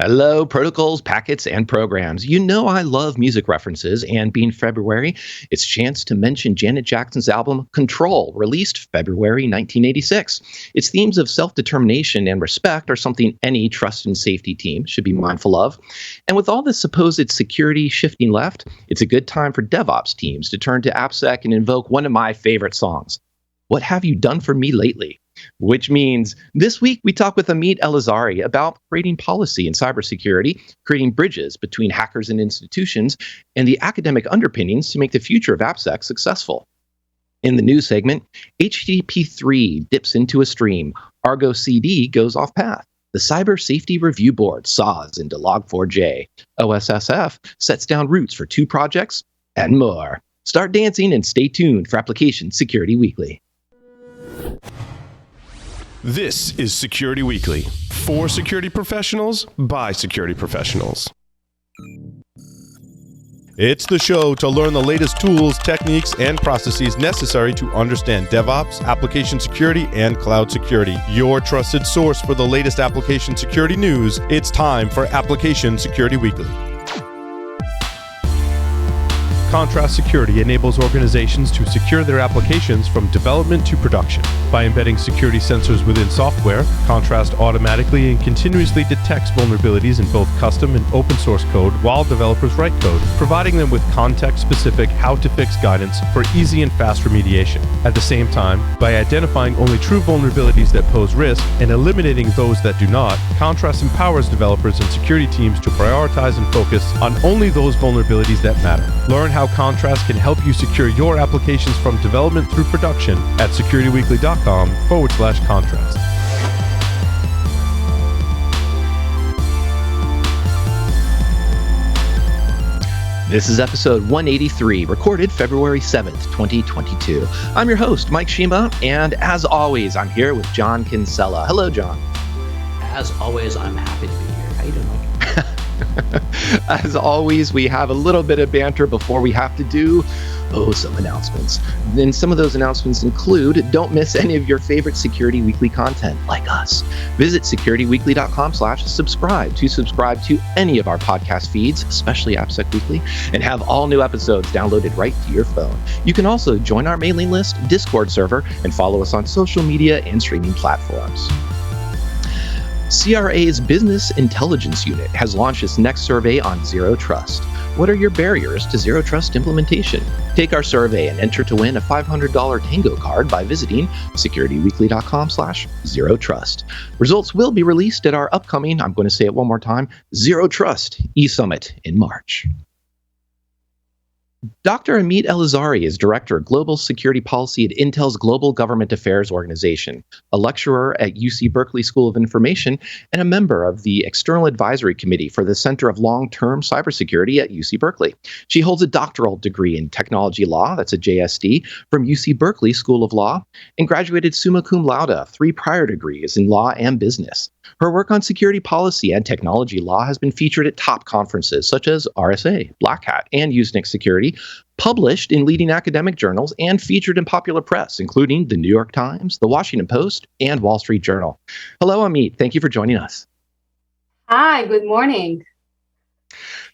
Hello, protocols, packets, and programs. You know I love music references, and being February, it's a chance to mention Janet Jackson's album Control, released February 1986. Its themes of self-determination and respect are something any trust and safety team should be mindful of. And with all this supposed security shifting left, it's a good time for DevOps teams to turn to AppSec and invoke one of my favorite songs, What Have You Done For Me Lately? Which means this week we talk with Amit Elazari about creating policy in cybersecurity, creating bridges between hackers and institutions, and the academic underpinnings to make the future of AppSec successful. In the news segment, HTTP3 dips into a stream, Argo CD goes off path. The Cyber Safety Review Board saws into Log4j. OSSF sets down roots for 2 projects, and more. Start dancing and stay tuned for Application Security Weekly. This is Security Weekly, for security professionals, by security professionals. It's the show to learn the latest tools, techniques, and processes necessary to understand DevOps, application security, and cloud security. Your trusted source for the latest application security news. It's time for Application Security Weekly. Contrast Security enables organizations to secure their applications from development to production. By embedding security sensors within software, Contrast automatically and continuously detects vulnerabilities in both custom and open source code while developers write code, providing them with context-specific how-to-fix guidance for easy and fast remediation. At the same time, by identifying only true vulnerabilities that pose risk and eliminating those that do not, Contrast empowers developers and security teams to prioritize and focus on only those vulnerabilities that matter. Learn how Contrast can help you secure your applications from development through production at securityweekly.com/contrast. This is episode 183, recorded February 7th, 2022. I'm your host, Mike Shima, and as always, I'm here with John Kinsella. Hello, John. As always, I'm happy to be here. How you doing, Mike? As always, we have a little bit of banter before we have to do, some announcements. Then some of those announcements include, don't miss any of your favorite Security Weekly content, like us. Visit securityweekly.com/subscribe to subscribe to any of our podcast feeds, especially AppSec Weekly, and have all new episodes downloaded right to your phone. You can also join our mailing list, Discord server, and follow us on social media and streaming platforms. CRA's Business Intelligence Unit has launched its next survey on Zero Trust. What are your barriers to Zero Trust implementation? Take our survey and enter to win a $500 Tango card by visiting securityweekly.com/zerotrust. Results will be released at our upcoming, I'm going to say it one more time, Zero Trust eSummit in March. Dr. Amit Elazari is Director of Global Security Policy at Intel's Global Government Affairs Organization, a lecturer at UC Berkeley School of Information, and a member of the External Advisory Committee for the Center of Long-Term Cybersecurity at UC Berkeley. She holds a doctoral degree in technology law, that's a JSD, from UC Berkeley School of Law, and graduated summa cum laude, 3 prior degrees in law and business. Her work on security policy and technology law has been featured at top conferences such as RSA, Black Hat, and Usenix Security, published in leading academic journals, and featured in popular press, including the New York Times, the Washington Post, and Wall Street Journal. Hello, Amit. Thank you for joining us. Hi, good morning.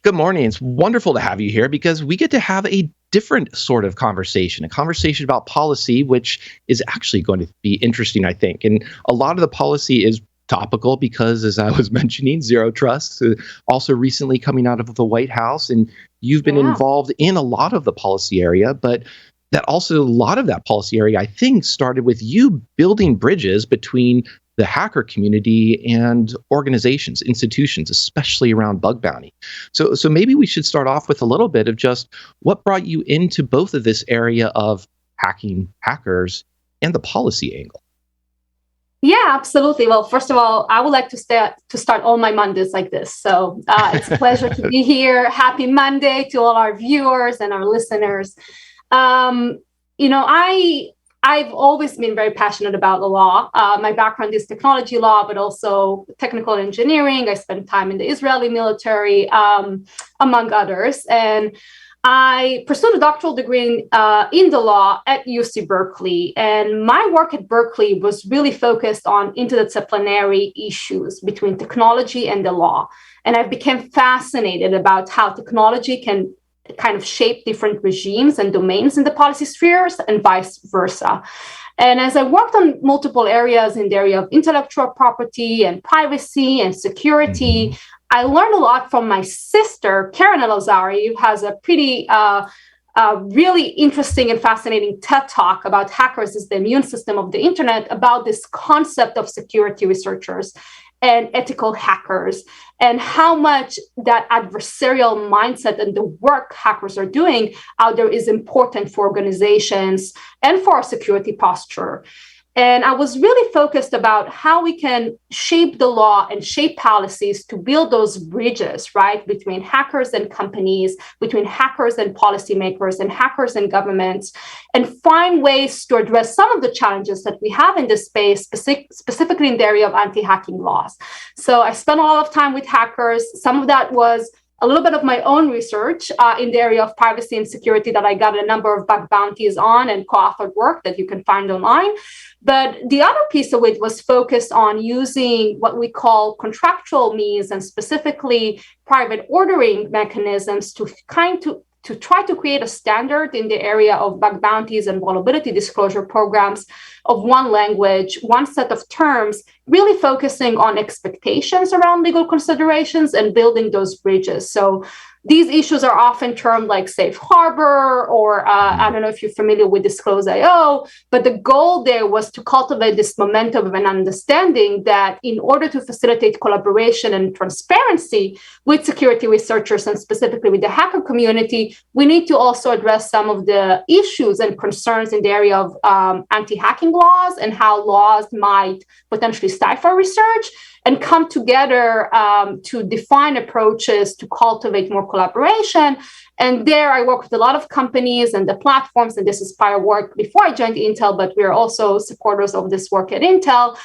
Good morning. It's wonderful to have you here because we get to have a different sort of conversation, a conversation about policy, which is actually going to be interesting, I think. And a lot of the policy is topical because, as I was mentioning, Zero Trust, also recently coming out of the White House, and you've been involved in a lot of the policy area, but that also a lot of that policy area, I think, started with you building bridges between the hacker community and organizations, institutions, especially around bug bounty. So maybe we should start off with a little bit of just what brought you into both of this area of hacking hackers and the policy angle. Yeah, absolutely. Well, first of all, I would like to start all my Mondays like this. So it's a pleasure to be here. Happy Monday to all our viewers and our listeners. I've always been very passionate about the law. My background is technology law, but also technical engineering. I spent time in the Israeli military, among others. And I pursued a doctoral degree in the law at UC Berkeley, and my work at Berkeley was really focused on interdisciplinary issues between technology and the law. And I became fascinated about how technology can kind of shape different regimes and domains in the policy spheres and vice versa. And as I worked on multiple areas in the area of intellectual property and privacy and security, I learned a lot from my sister, Karen Elazari, who has a pretty really interesting and fascinating TED Talk about hackers as the immune system of the internet, about this concept of security researchers and ethical hackers, and how much that adversarial mindset and the work hackers are doing out there is important for organizations and for our security posture. And I was really focused about how we can shape the law and shape policies to build those bridges, right, between hackers and companies, between hackers and policymakers, and hackers and governments, and find ways to address some of the challenges that we have in this space, specifically in the area of anti-hacking laws. So I spent a lot of time with hackers. Some of that was a little bit of my own research in the area of privacy and security that I got a number of bug bounties on and co-authored work that you can find online. But the other piece of it was focused on using what we call contractual means and specifically private ordering mechanisms to try to create a standard in the area of bug bounties and vulnerability disclosure programs of one language, one set of terms, really focusing on expectations around legal considerations and building those bridges. So these issues are often termed like safe harbor, or I don't know if you're familiar with Disclose.io, but the goal there was to cultivate this momentum of an understanding that in order to facilitate collaboration and transparency with security researchers and specifically with the hacker community, we need to also address some of the issues and concerns in the area of anti-hacking laws and how laws might potentially stifle research, and come together to define approaches to cultivate more collaboration. And there I work with a lot of companies and the platforms, and this is prior work before I joined Intel, but we're also supporters of this work at Intel,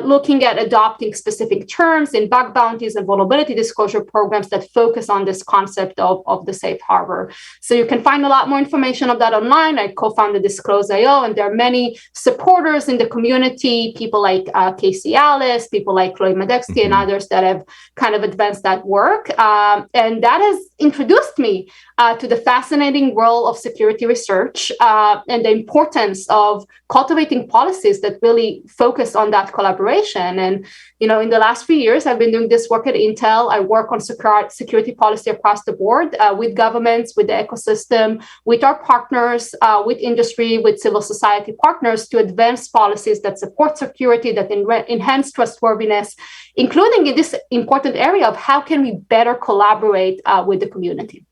looking at adopting specific terms in bug bounties and vulnerability disclosure programs that focus on this concept of the safe harbor. So you can find a lot more information of that online. I co-founded Disclose.io, and there are many supporters in the community, people like Casey Alice, people like Chloe Medeksky, and others that have kind of advanced that work. And that has introduced me to the fascinating world of security research and the importance of cultivating policies that really focus on that collaboration. And, you know, in the last few years, I've been doing this work at Intel. I work on security policy across the board with governments, with the ecosystem, with our partners, with industry, with civil society partners to advance policies that support security, that enhance trustworthiness, including in this important area of how can we better collaborate with the community.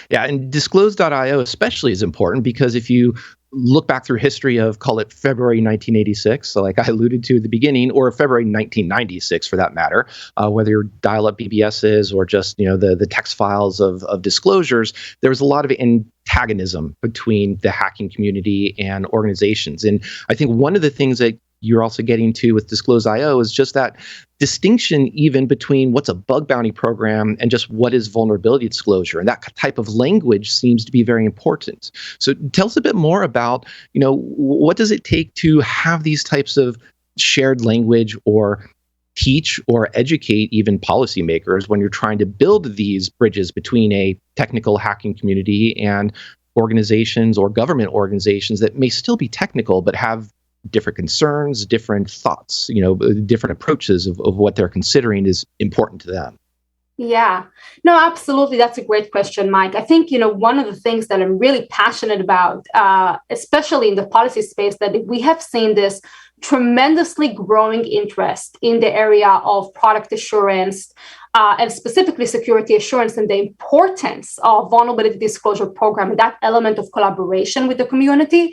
Yeah, and Disclose.io especially is important because if you look back through history of, call it February 1986, so like I alluded to at the beginning, or February 1996 for that matter, whether you're dial-up BBSs or just, you know, the text files of disclosures, there was a lot of antagonism between the hacking community and organizations. And I think one of the things that you're also getting to with Disclose.io is just that distinction even between what's a bug bounty program and just what is vulnerability disclosure. And that type of language seems to be very important. So tell us a bit more about, you know, what does it take to have these types of shared language or teach or educate even policymakers when you're trying to build these bridges between a technical hacking community and organizations or government organizations that may still be technical but have different concerns, different thoughts, you know, different approaches of what they're considering is important to them? Yeah, no, absolutely. That's a great question, Mike. I think, you know, one of the things that I'm really passionate about, especially in the policy space, that we have seen this tremendously growing interest in the area of product assurance and specifically security assurance, and the importance of vulnerability disclosure program and that element of collaboration with the community.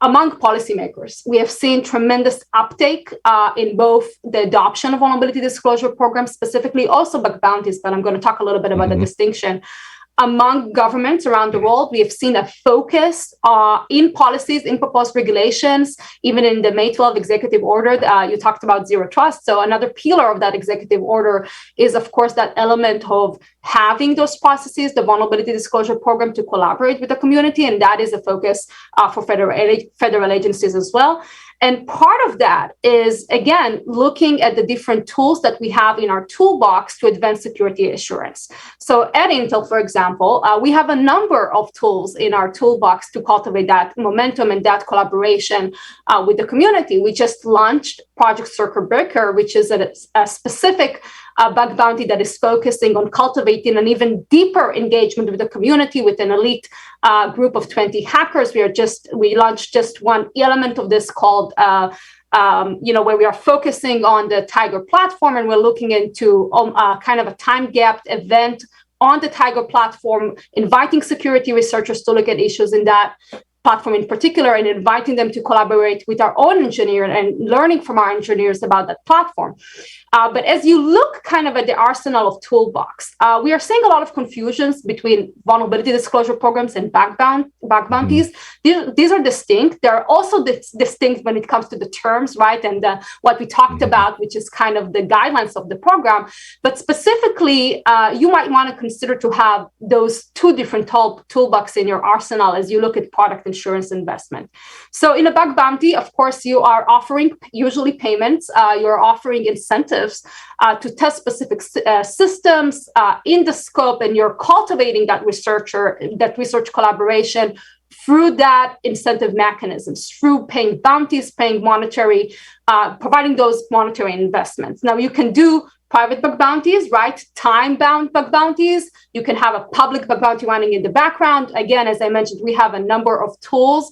Among policymakers, we have seen tremendous uptake in both the adoption of vulnerability disclosure programs, specifically also bug bounties, but I'm going to talk a little bit about the distinction. among governments around the world. We have seen a focus in policies, in proposed regulations, even in the May 12 executive order. You talked about zero trust. So another pillar of that executive order is, of course, that element of having those processes, the vulnerability disclosure program, to collaborate with the community. And that is a focus for federal agencies as well. And part of that is, again, looking at the different tools that we have in our toolbox to advance security assurance. So at Intel, for example, we have a number of tools in our toolbox to cultivate that momentum and that collaboration with the community. We just launched Project Circuit Breaker, which is a specific bug bounty that is focusing on cultivating an even deeper engagement with the community with an elite group of 20 hackers. We launched just one element of this called where we are focusing on the Tiger platform, and we're looking into kind of a time-gapped event on the Tiger platform, inviting security researchers to look at issues in that platform in particular, and inviting them to collaborate with our own engineer and learning from our engineers about that platform. But as you look kind of at the arsenal of toolbox, we are seeing a lot of confusions between vulnerability disclosure programs and bug bounties. These are distinct. They're also distinct when it comes to the terms, right? And what we talked about, which is kind of the guidelines of the program. But specifically, you might want to consider to have those two different toolbox in your arsenal as you look at product insurance investment. So in a bug bounty, of course, you are offering usually payments. You're offering incentives to test specific systems in the scope, and you're cultivating that research collaboration through that incentive mechanisms, through paying bounties, paying monetary, providing those monetary investments. Now, you can do private bug bounties, right? Time-bound bug bounties. You can have a public bug bounty running in the background. Again, as I mentioned, we have a number of tools.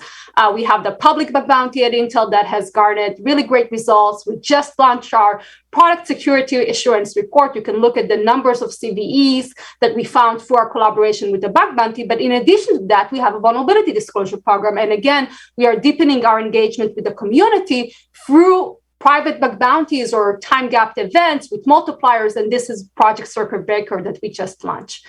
We have the public bug bounty at Intel that has garnered really great results. We just launched our product security assurance report. You can look at the numbers of CVEs that we found through our collaboration with the bug bounty. But in addition to that, we have a vulnerability disclosure program. And again, we are deepening our engagement with the community through private bug bounties or time-gapped events with multipliers, and this is Project Circuit Breaker that we just launched.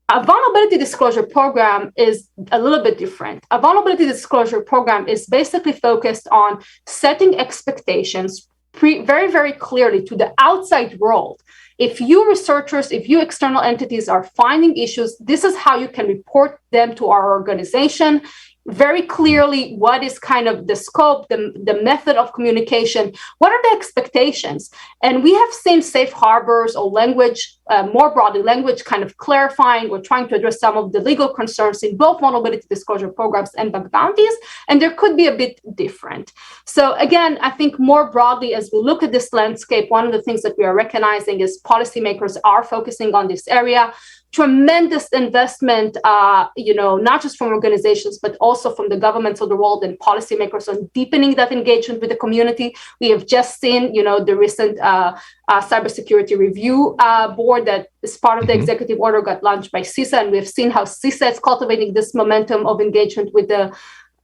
A vulnerability disclosure program is a little bit different. A vulnerability disclosure program is basically focused on setting expectations very, very clearly to the outside world. If you researchers, if you external entities are finding issues, this is how you can report them to our organization. Very clearly, what is kind of the scope, the method of communication, what are the expectations? And we have seen safe harbors or language, more broadly language kind of clarifying. We're trying to address some of the legal concerns in both vulnerability disclosure programs and bug bounties, and there could be a bit different. So again, I think more broadly, as we look at this landscape, one of the things that we are recognizing is policymakers are focusing on this area. Tremendous investment, not just from organizations, but also from the governments of the world and policymakers on deepening that engagement with the community. We have just seen, the recent cybersecurity review board that is part of the executive order got launched by CISA, and we have seen how CISA is cultivating this momentum of engagement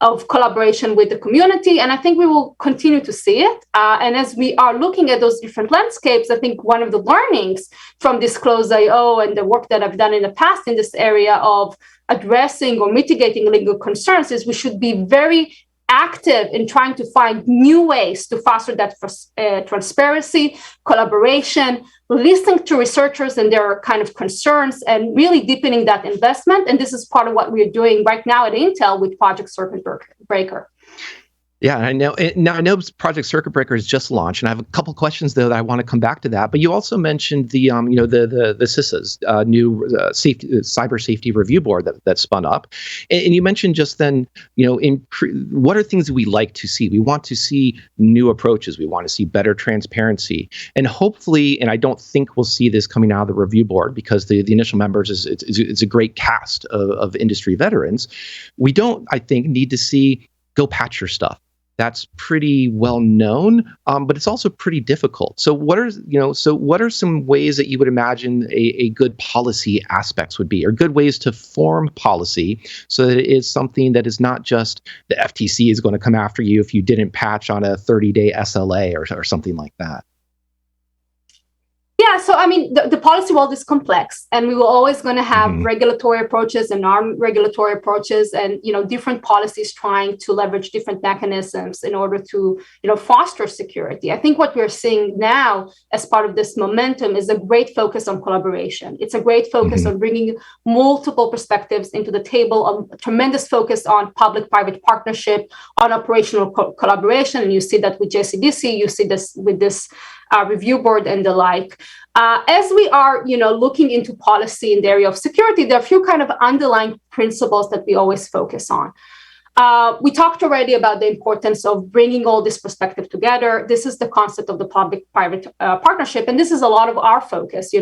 of collaboration with the community. And I think we will continue to see it. And as we are looking at those different landscapes, I think one of the learnings from Disclose.io and the work that I've done in the past in this area of addressing or mitigating legal concerns is we should be very active in trying to find new ways to foster that transparency, collaboration, listening to researchers and their kind of concerns, and really deepening that investment. And this is part of what we're doing right now at Intel with Project Circuit Breaker. Yeah, I know. Now I know Project Circuit Breaker is just launched, and I have a couple questions though that I want to come back to that. But you also mentioned the the CISA's new cyber safety review board that spun up, and you mentioned just then, what are things that we like to see? We want to see new approaches. We want to see better transparency, and hopefully, and I don't think we'll see this coming out of the review board because the initial members is a great cast of industry veterans. We don't, I think, need to see go patch your stuff. That's pretty well known, but it's also pretty difficult. So what are some ways that you would imagine a good policy aspects would be, or good ways to form policy so that it is something that is not just the FTC is going to come after you if you didn't patch on a 30-day SLA or something like that? Yeah, so I mean, the policy world is complex, and we will always going to have regulatory approaches and non-regulatory approaches, and different policies trying to leverage different mechanisms in order to foster security. I think what we're seeing now as part of this momentum is a great focus on collaboration. It's a great focus on bringing multiple perspectives into the table, a tremendous focus on public-private partnership, on operational collaboration, and you see that with JCDC, you see this with this review board and the like. As we are, looking into policy in the area of security, there are a few kind of underlying principles that we always focus on. We talked already about the importance of bringing all this perspective together. This is the concept of the public-private partnership, and this is a lot of our focus.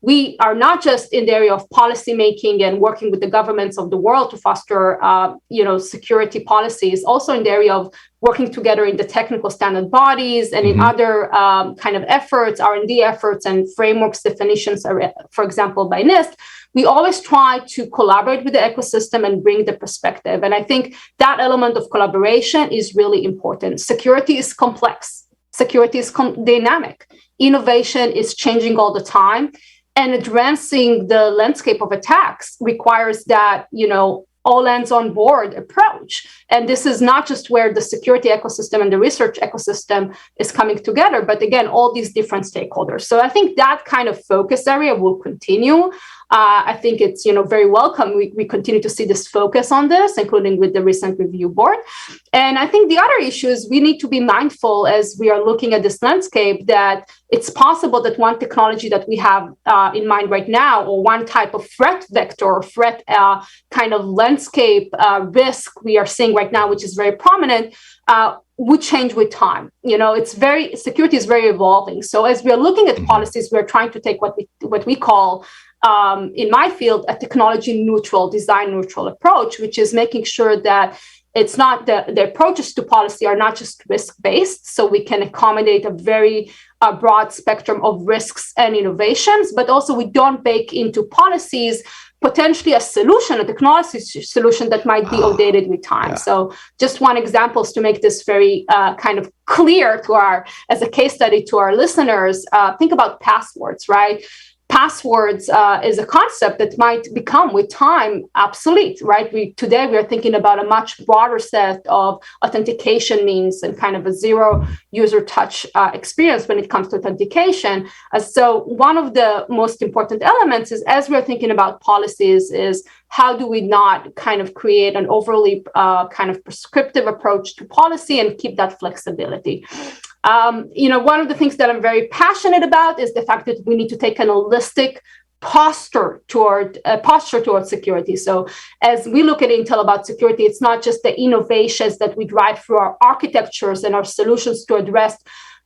We are not just in the area of policymaking and working with the governments of the world to foster, security policies, also in the area of working together in the technical standard bodies and in other kind of efforts, R&D efforts and frameworks, definitions, for example, by NIST. We always try to collaborate with the ecosystem and bring the perspective. And I think that element of collaboration is really important. Security is complex. Security is dynamic. Innovation is changing all the time. And addressing the landscape of attacks requires that, all hands on board approach. And this is not just where the security ecosystem and the research ecosystem is coming together, but again, all these different stakeholders. So I think that kind of focus area will continue. I think it's very welcome. We continue to see this focus on this, including with the recent review board. And I think the other issue is we need to be mindful as we are looking at this landscape that it's possible that one technology that we have in mind right now, or one type of threat vector or threat kind of landscape risk we are seeing right now, which is very prominent, would change with time. Security is very evolving. So as we are looking at policies, we're trying to take what we call in my field, a technology neutral, design neutral approach, which is making sure that it's not the approaches to policy are not just risk-based, so we can accommodate a very broad spectrum of risks and innovations, but also we don't bake into policies potentially a solution, a technology solution that might be outdated with time. Yeah. So just one example is to make this very kind of clear as a case study to our listeners, think about passwords, right? Passwords is a concept that might become with time obsolete, right? Today we are thinking about a much broader set of authentication means and kind of a zero user touch experience when it comes to authentication. So one of the most important elements is, as we're thinking about policies, is how do we not kind of create an overly kind of prescriptive approach to policy and keep that flexibility. One of the things that I'm very passionate about is the fact that we need to take an holistic posture toward security. So as we look at Intel about security, it's not just the innovations that we drive through our architectures and our solutions to address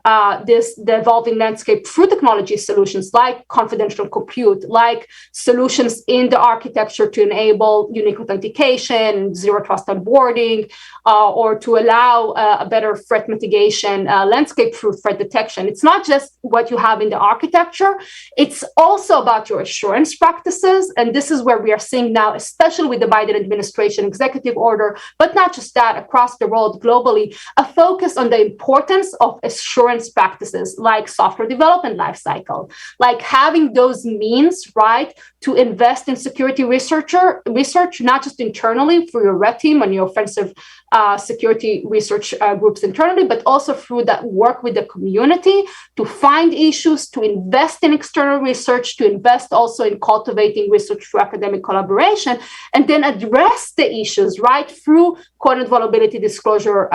the evolving landscape through technology solutions like confidential compute, like solutions in the architecture to enable unique authentication, zero trust onboarding, or to allow a better threat mitigation landscape through threat detection. It's not just what you have in the architecture, it's also about your assurance practices. And this is where we are seeing now, especially with the Biden administration executive order, but not just that, across the world globally, a focus on the importance of assurance practices like software development lifecycle, like having those means, right, to invest in security research, not just internally through your red team and your offensive security research groups internally, but also through that work with the community to find issues, to invest in external research, to invest also in cultivating research through academic collaboration, and then address the issues, right, through code vulnerability disclosure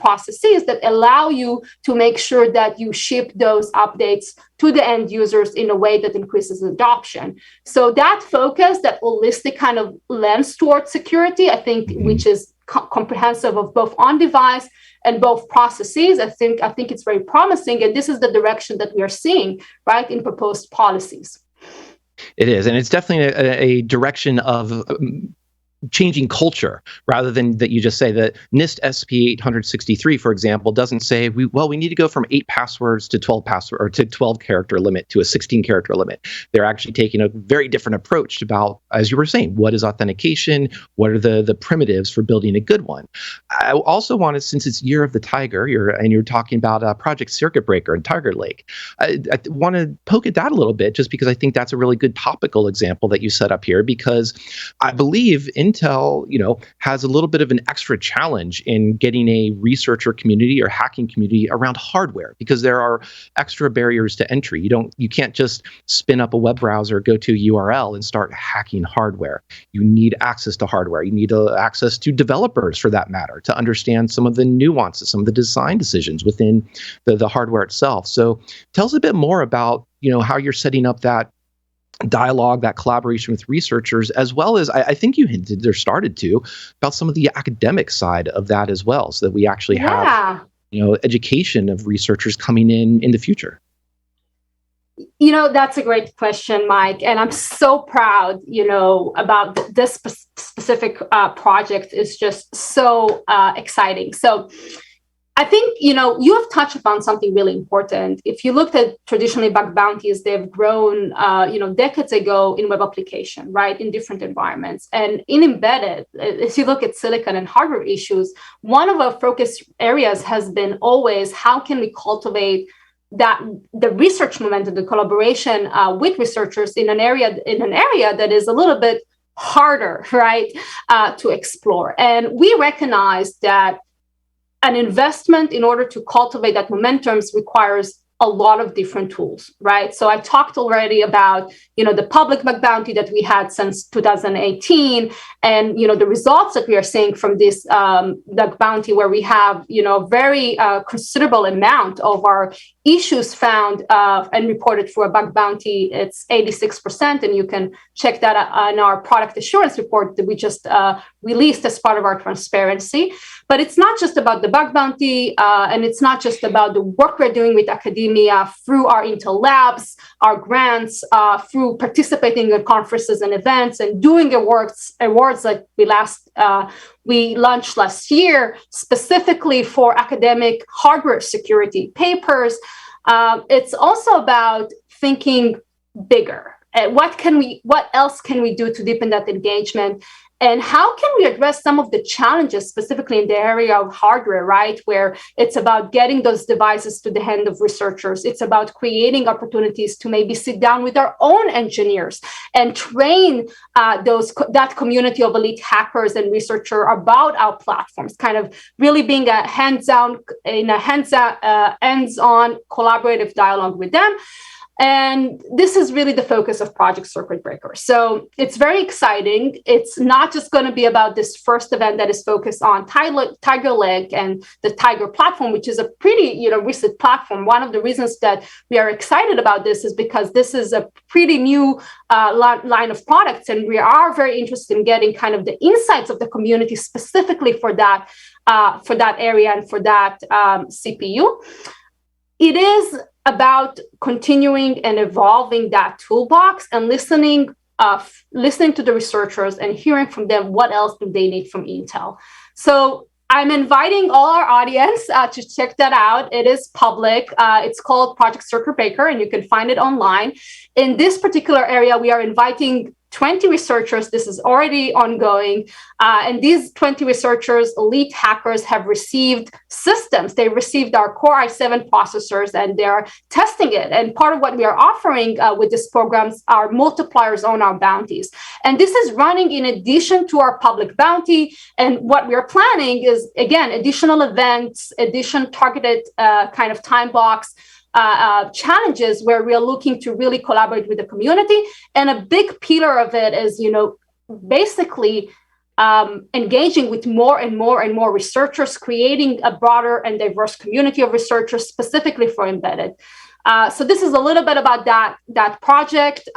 processes that allow you to make sure that you ship those updates to the end users in a way that increases adoption. So that focus, that holistic kind of lens towards security, I think, which is comprehensive of both on-device and both processes, I think it's very promising. And this is the direction that we are seeing, right, in proposed policies. It is. And it's definitely a direction of changing culture rather than that you just say that NIST SP 863, for example, doesn't say we need to go from 8 passwords to 12 password or to 12 character limit to a 16 character limit. They're actually taking a very different approach about, as you were saying, what is authentication? What are the primitives for building a good one? I also wanted, since it's Year of the Tiger, you're talking about Project Circuit Breaker and Tiger Lake, I want to poke at that a little bit, just because I think that's a really good topical example that you set up here, because I believe Intel, has a little bit of an extra challenge in getting a researcher community or hacking community around hardware, because there are extra barriers to entry. You can't just spin up a web browser, go to a URL and start hacking hardware. You need access to hardware. You need access to developers, for that matter, to understand some of the nuances, some of the design decisions within the hardware itself. So tell us a bit more about, how you're setting up that dialogue, that collaboration with researchers, as well as I think you hinted or started to about some of the academic side of that as well, so that we actually have education of researchers coming in the future. That's a great question, Mike, and I'm so proud about this specific project. Is just so exciting. So I think, you have touched upon something really important. If you looked at traditionally bug bounties, they've grown, decades ago in web application, right, in different environments. And in embedded, if you look at silicon and hardware issues, one of our focus areas has been always how can we cultivate the research momentum, the collaboration with researchers in an area that is a little bit harder, right, to explore. And we recognize that an investment in order to cultivate that momentum requires a lot of different tools, right? So I talked already about, the public bug bounty that we had since 2018, and, the results that we are seeing from this bug bounty, where we have, very considerable amount of our issues found and reported for a bug bounty. It's 86%, and you can check that on our product assurance report that we just released as part of our transparency. But it's not just about the bug bounty, and it's not just about the work we're doing with academia through our Intel labs, our grants, through participating in conferences and events, and doing awards like we launched last year specifically for academic hardware security papers. It's also about thinking bigger. What else can we do to deepen that engagement? And how can we address some of the challenges, specifically in the area of hardware, right? Where it's about getting those devices to the hand of researchers. It's about creating opportunities to maybe sit down with our own engineers and train that community of elite hackers and researchers about our platforms, kind of really being a hands-on collaborative dialogue with them. And this is really the focus of Project Circuit Breaker. So it's very exciting. It's not just going to be about this first event that is focused on Tiger Lake and the Tiger platform, which is a pretty recent platform. One of the reasons that we are excited about this is because this is a pretty new line of products, and we are very interested in getting kind of the insights of the community specifically for that area and for that CPU. It is about continuing and evolving that toolbox and listening to the researchers and hearing from them what else do they need from Intel. So I'm inviting all our audience to check that out. It is public. It's called Project Circuit Breaker, and you can find it online. In this particular area, we are inviting 20 researchers. This is already ongoing. And these 20 researchers, elite hackers, have received systems. They received our Core i7 processors, and they're testing it. And part of what we are offering with these programs are multipliers on our bounties. And this is running in addition to our public bounty. And what we are planning is, again, additional events, targeted kind of time blocks, challenges where we are looking to really collaborate with the community. And a big pillar of it is, basically engaging with more and more researchers, creating a broader and diverse community of researchers specifically for embedded. So this is a little bit about that project.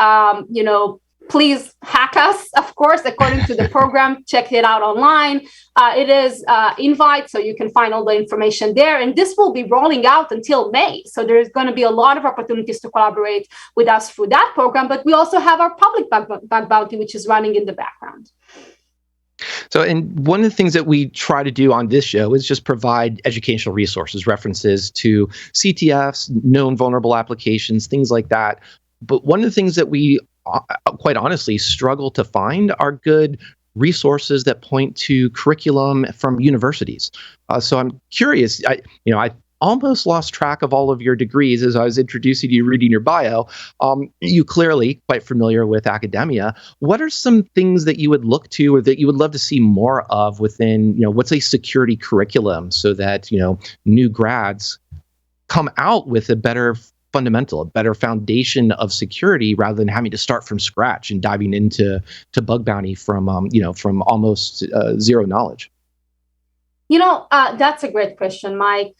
Please hack us, of course, according to the program. Check it out online. It is invite, so you can find all the information there. And this will be rolling out until May. So there's going to be a lot of opportunities to collaborate with us through that program. But we also have our public bug bounty, which is running in the background. And one of the things that we try to do on this show is just provide educational resources, references to CTFs, known vulnerable applications, things like that. But one of the things that we quite honestly struggle to find are good resources that point to curriculum from universities. So I'm curious, I almost lost track of all of your degrees as I was introducing you, reading your bio. You clearly quite familiar with academia. What are some things that you would look to or that you would love to see more of within, what's a security curriculum so that, new grads come out with a better fundamental, a better foundation of security rather than having to start from scratch and diving into bug bounty from almost zero knowledge? That's a great question, Mike.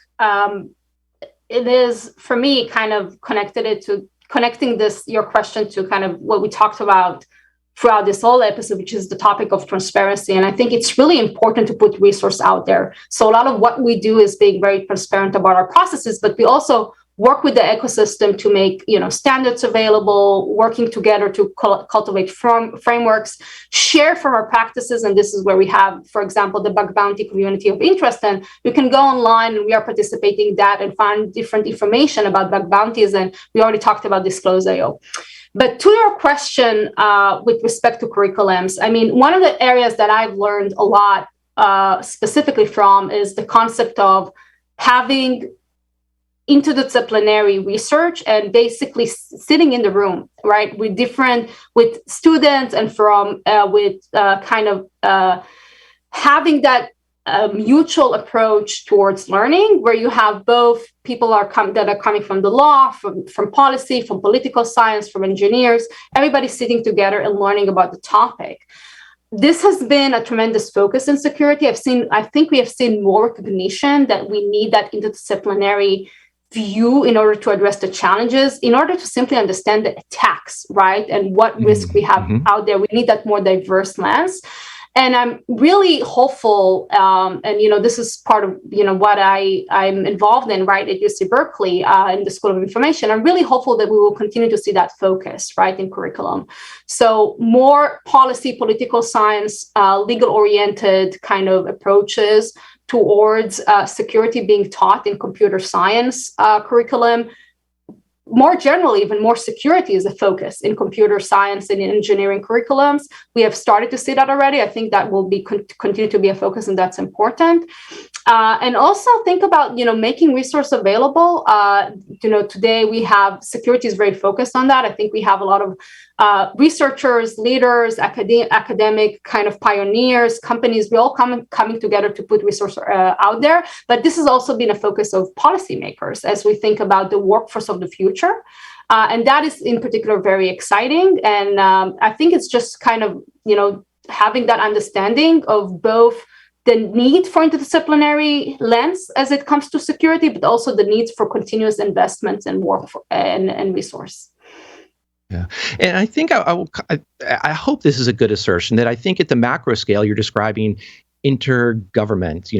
It is, for me, kind of connecting your question to kind of what we talked about throughout this whole episode, which is the topic of transparency. And I think it's really important to put resource out there. So a lot of what we do is being very transparent about our processes, but we also work with the ecosystem to make standards available, working together to cultivate frameworks, share from our practices. And this is where we have, for example, the bug bounty community of interest. And you can go online and we are participating in that and find different information about bug bounties. And we already talked about Disclose.io. But to your question with respect to curriculums, I mean, one of the areas that I've learned a lot specifically from is the concept of having interdisciplinary research and basically sitting in the room, right, with students and having that mutual approach towards learning, where you have both people that are coming from the law, from policy, from political science, from engineers, everybody sitting together and learning about the topic. This has been a tremendous focus in security. I think we have seen more recognition that we need that interdisciplinary view in order to address the challenges, in order to simply understand the attacks, right? And what risk we have out there. We need that more diverse lens. And I'm really hopeful, this is part of, what I'm involved in, right, at UC Berkeley in the School of Information. I'm really hopeful that we will continue to see that focus, right, in curriculum. So more policy, political science, legal-oriented kind of approaches towards security being taught in computer science curriculum. More generally, even more security is a focus in computer science and in engineering curriculums. We have started to see that already. I think that will be continue to be a focus, and that's important. And also think about, making resource available. Today we have security is very focused on that. I think we have a lot of researchers, leaders, academic kind of pioneers, companies. We all coming together to put resource out there. But this has also been a focus of policymakers as we think about the workforce of the future. And that is in particular very exciting. And I think it's just kind of, having that understanding of both the need for interdisciplinary lens as it comes to security, but also the needs for continuous investments and work and resource. Yeah, and I think I hope this is a good assertion that I think at the macro scale you're describing intergovernment,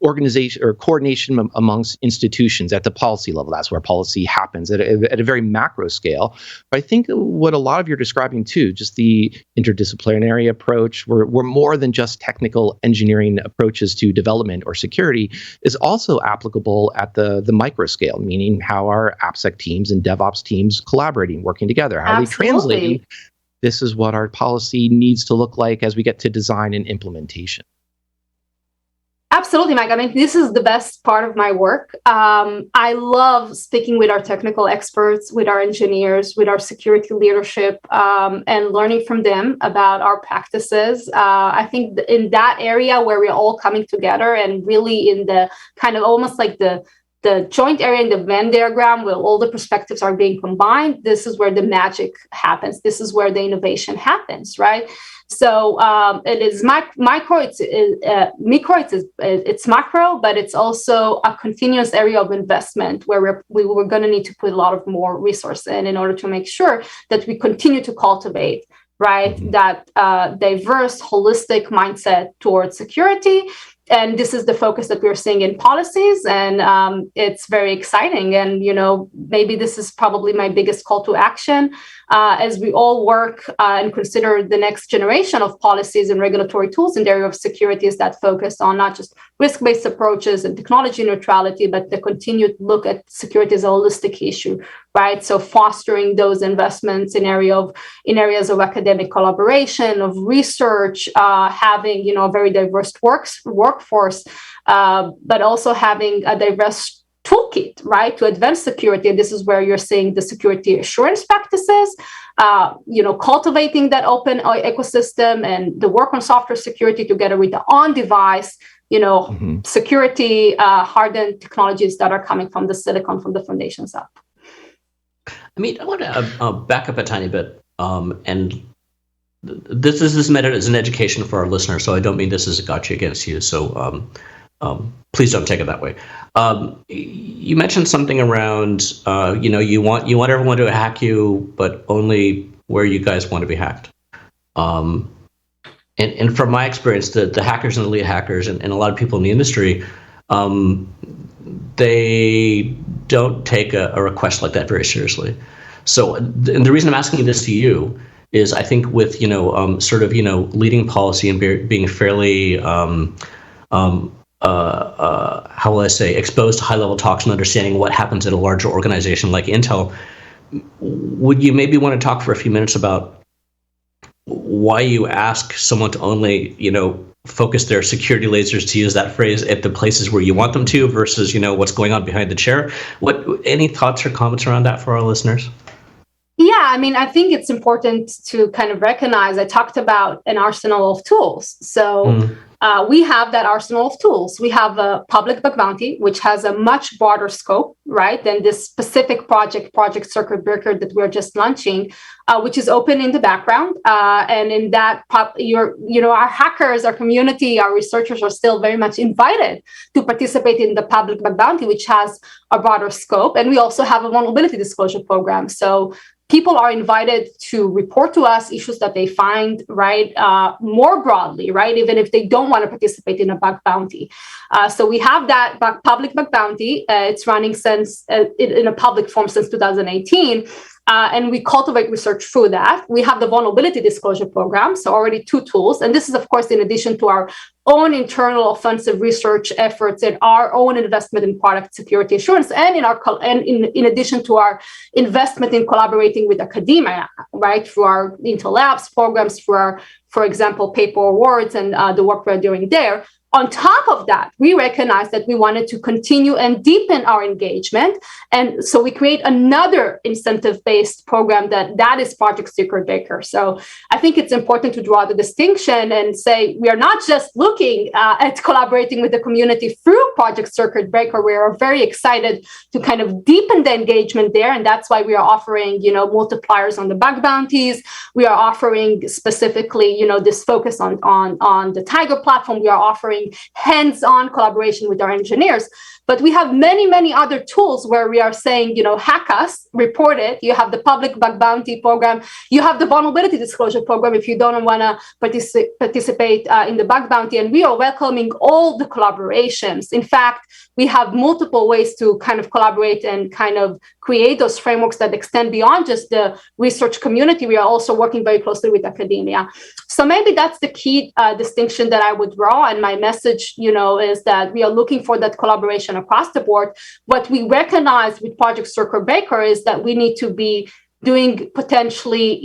organization or coordination amongst institutions at the policy level. That's where policy happens at a very macro scale. But I think what a lot of you're describing too, just the interdisciplinary approach, where more than just technical engineering approaches to development or security, is also applicable at the micro scale, meaning how are AppSec teams and DevOps teams collaborating, working together? How are they translating? This is what our policy needs to look like as we get to design and implementation. Absolutely, Mike. I mean, this is the best part of my work. I love speaking with our technical experts, with our engineers, with our security leadership, and learning from them about our practices. I think in that area where we're all coming together and really in the kind of almost like the joint area in the Venn diagram where all the perspectives are being combined, this is where the magic happens. This is where the innovation happens, right? So it is micro, it's macro, but it's also a continuous area of investment where we're going to need to put a lot of more resource in order to make sure that we continue to cultivate, right, that diverse, holistic mindset towards security. And this is the focus that we're seeing in policies, and it's very exciting. And maybe this is probably my biggest call to action as we all work and consider the next generation of policies and regulatory tools in the area of security, is that focus on not just risk-based approaches and technology neutrality, but the continued look at security as a holistic issue, right? So fostering those investments in areas of academic collaboration, of research, having a very diverse workforce, but also having a diverse toolkit, right, to advance security. And this is where you're seeing the security assurance practices, cultivating that open ecosystem, and the work on software security together with the on-device, security hardened technologies that are coming from the silicon, from the foundations up. Amit, I want to back up a tiny bit, and this is meant as an education for our listeners, so I don't mean this as a gotcha against you. So please don't take it that way. You mentioned something around, you want everyone to hack you, but only where you guys want to be hacked. And from my experience, the hackers and elite hackers and a lot of people in the industry, they don't take a request like that very seriously. So, and the reason I'm asking this to you is, I think with leading policy and being fairly how will I say, exposed to high-level talks and understanding what happens at a larger organization like Intel, would you maybe want to talk for a few minutes about why you ask someone to only, focus their security lasers, to use that phrase, at the places where you want them to, versus, what's going on behind the chair? Any thoughts or comments around that for our listeners? Yeah, I think it's important to kind of recognize, I talked about an arsenal of tools. So we have that arsenal of tools. We have a public bug bounty, which has a much broader scope, right, than this specific Project Circuit Breaker that we're just launching, which is open in the background. And in that, our hackers, our community, our researchers are still very much invited to participate in the public bug bounty, which has a broader scope. And we also have a vulnerability disclosure program. So people are invited to report to us issues that they find, right, more broadly, right, even if they don't want to participate in a bug bounty. So we have that public bug bounty. It's running in a public form since 2018. And we cultivate research through that. We have the vulnerability disclosure program, so already 2 tools. And this is, of course, in addition to our own internal offensive research efforts and our own investment in product security assurance, and in addition to our investment in collaborating with academia, right, through our Intel Labs programs, for example, paper awards and the work we're doing there. On top of that, we recognized that we wanted to continue and deepen our engagement. And so we create another incentive-based program that is Project Circuit Breaker. So I think it's important to draw the distinction and say we are not just looking at collaborating with the community through Project Circuit Breaker. We are very excited to kind of deepen the engagement there. And that's why we are offering, multipliers on the bug bounties. We are offering specifically, this focus on the Tiger platform. We are offering hands-on collaboration with our engineers. But we have many, many other tools where we are saying, hack us, report it. You have the public bug bounty program. You have the vulnerability disclosure program if you don't want to participate in the bug bounty. And we are welcoming all the collaborations. In fact, we have multiple ways to kind of collaborate and kind of create those frameworks that extend beyond just the research community. We are also working very closely with academia. So maybe that's the key distinction that I would draw. And my message, is that we are looking for that collaboration across the board. What we recognize with Project Circuit Breaker is that we need to be doing potentially,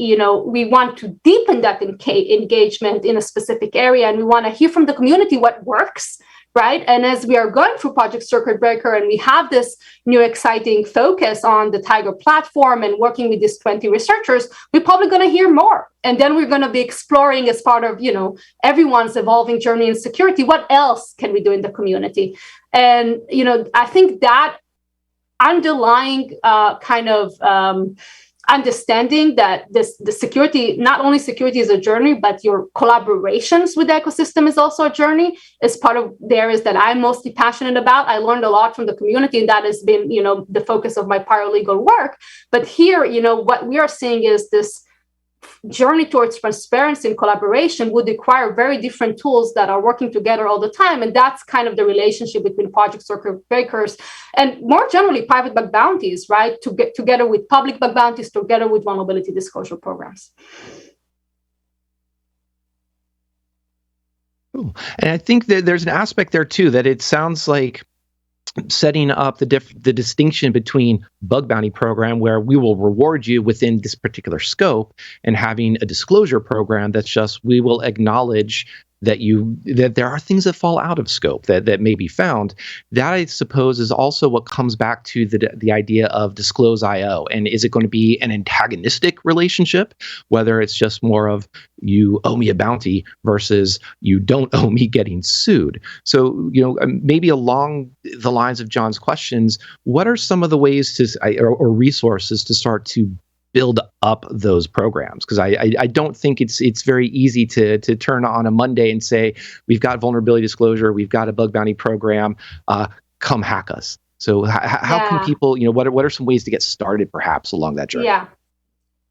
we want to deepen that engagement in a specific area. And we want to hear from the community what works, right? And as we are going through Project Circuit Breaker and we have this new exciting focus on the Tiger platform and working with these 20 researchers, we're probably going to hear more. And then we're going to be exploring as part of, everyone's evolving journey in security, what else can we do in the community? And, I think that underlying understanding that the security, not only security is a journey, but your collaborations with the ecosystem is also a journey, is part of the areas that I'm mostly passionate about. I learned a lot from the community, and that has been, the focus of my paralegal work. But here, what we are seeing is this journey towards transparency and collaboration would require very different tools that are working together all the time. And that's kind of the relationship between project circuit breakers and more generally private bug bounties, right? To get together with public bug bounties, together with vulnerability disclosure programs. Cool. And I think that there's an aspect there too, that it sounds like setting up the distinction between bug bounty program, where we will reward you within this particular scope, and having a disclosure program that's just, we will acknowledge that there are things that fall out of scope that may be found. That, I suppose, is also what comes back to the idea of disclose IO. And is it going to be an antagonistic relationship, whether it's just more of you owe me a bounty versus you don't owe me getting sued? So, maybe along the lines of John's questions, what are some of the ways or resources to start to build up those programs? Because I don't think it's very easy to turn on a Monday and say, we've got vulnerability disclosure, we've got a bug bounty program, come hack us. So how can people, what are some ways to get started perhaps along that journey? Yeah.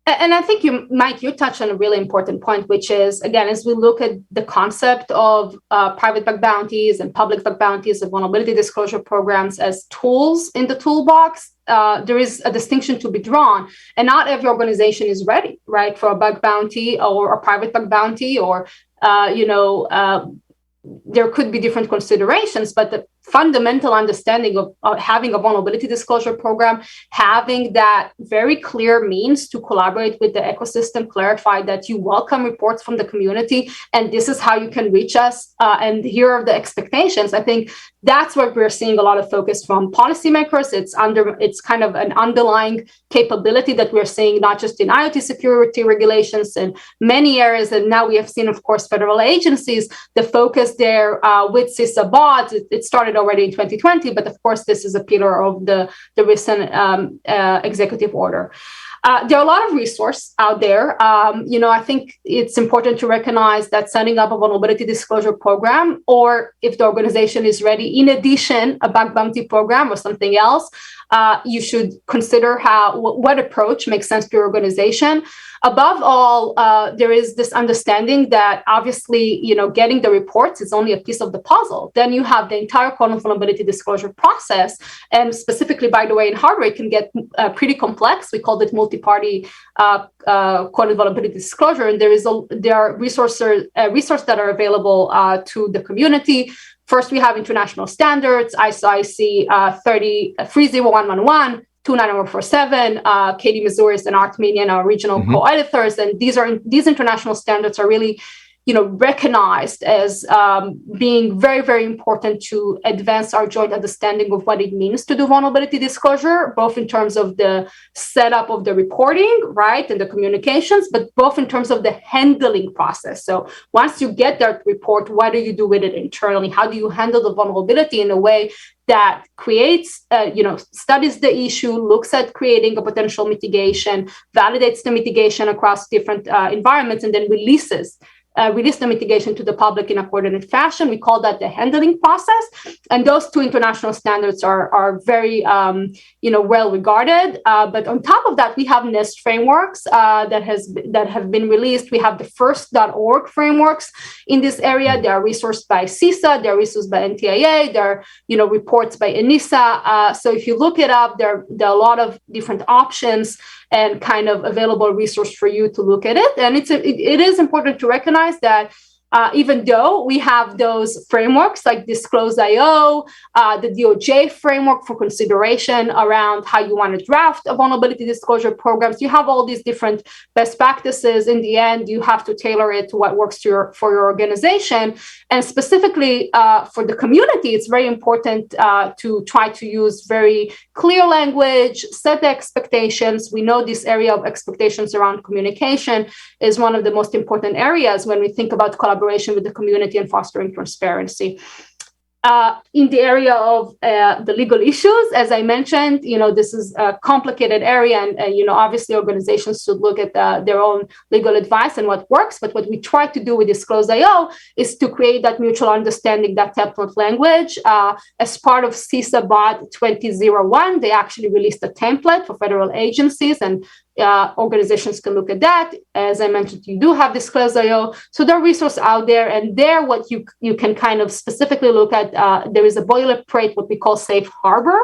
And I think Mike, you touched on a really important point, which is, again, as we look at the concept of private bug bounties and public bug bounties and vulnerability disclosure programs as tools in the toolbox, there is a distinction to be drawn. And not every organization is ready, right, for a bug bounty or a private bug bounty, or, there could be different considerations, but the fundamental understanding of having a vulnerability disclosure program, having that very clear means to collaborate with the ecosystem, clarify that you welcome reports from the community, and this is how you can reach us, and here are the expectations. I think that's what we're seeing a lot of focus from policymakers. It's kind of an underlying capability that we're seeing not just in IoT security regulations and many areas, and now we have seen, of course, federal agencies, the focus there with CISA bots. It started already in 2020, but of course, this is a pillar of the recent executive order. There are a lot of resources out there. I think it's important to recognize that setting up a vulnerability disclosure program, or if the organization is ready, in addition, a bug bounty program or something else, you should consider what approach makes sense to your organization. Above all, there is this understanding that obviously, getting the reports is only a piece of the puzzle. Then you have the entire code of vulnerability disclosure process. And specifically, by the way, in hardware, it can get pretty complex. We called it multi-party code of vulnerability disclosure. And there are resources that are available to the community. First, we have international standards, ISO IC 30111, 29147, Katie Mazouris and Art Minion are regional co-editors, and these international standards are really, recognized as being very, very important to advance our joint understanding of what it means to do vulnerability disclosure, both in terms of the setup of the reporting, right, and the communications, but both in terms of the handling process. So once you get that report, what do you do with it internally? How do you handle the vulnerability in a way that creates, studies the issue, looks at creating a potential mitigation, validates the mitigation across different environments, and then release the mitigation to the public in a coordinated fashion. We call that the handling process. And those two international standards are very, well regarded. But on top of that, we have NIST frameworks that have been released. We have the first.org frameworks in this area. They are resourced by CISA. They're resourced by NTIA. They're, reports by ENISA. So if you look it up, there are a lot of different options and kind of available resource for you to look at it. And it is important to recognize that even though we have those frameworks like Disclose.io, the DOJ framework for consideration around how you want to draft a vulnerability disclosure programs, you have all these different best practices. In the end, you have to tailor it to what works for your organization. And specifically for the community, it's very important to try to use very clear language, set the expectations. We know this area of expectations around communication is one of the most important areas when we think about collaboration with the community and fostering transparency. In the area of the legal issues, as I mentioned, this is a complicated area, and obviously organizations should look at their own legal advice and what works. But what we try to do with Disclose.io is to create that mutual understanding, that template language. As part of CISA Bot 2001, they actually released a template for federal agencies, and organizations can look at that. As I mentioned, you do have Disclose.io. So there are resources out there, and there what you can kind of specifically look at, there is a boilerplate, what we call safe harbor.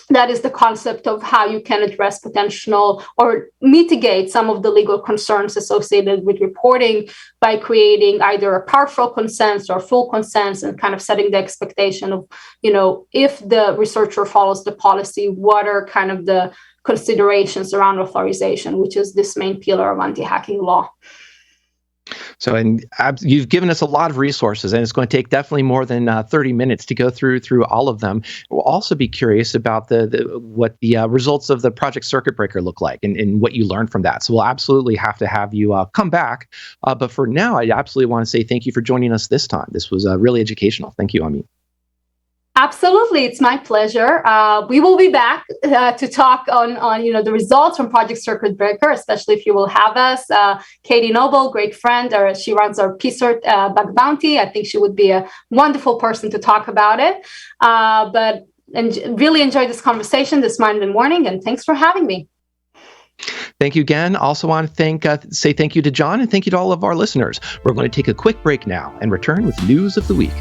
That is the concept of how you can address potential or mitigate some of the legal concerns associated with reporting by creating either a partial consent or full consent, and kind of setting the expectation of, if the researcher follows the policy, what are kind of the considerations around authorization, which is this main pillar of anti-hacking law. So, and you've given us a lot of resources, and it's going to take definitely more than 30 minutes to go through all of them. We'll also be curious about what the results of the Project Circuit Breaker look like, and what you learned from that. So we'll absolutely have to have you come back. But for now, I absolutely want to say thank you for joining us this time. This was really educational. Thank you, Amit. Absolutely, it's my pleasure. We will be back to talk on the results from Project Circuit Breaker, especially if you will have us. Katie Noble, great friend, she runs our PCERT bug bounty. I think she would be a wonderful person to talk about it. But really enjoyed this conversation this Monday morning, and thanks for having me. Thank you again. Also want to say thank you to John, and thank you to all of our listeners. We're going to take a quick break now and return with news of the week.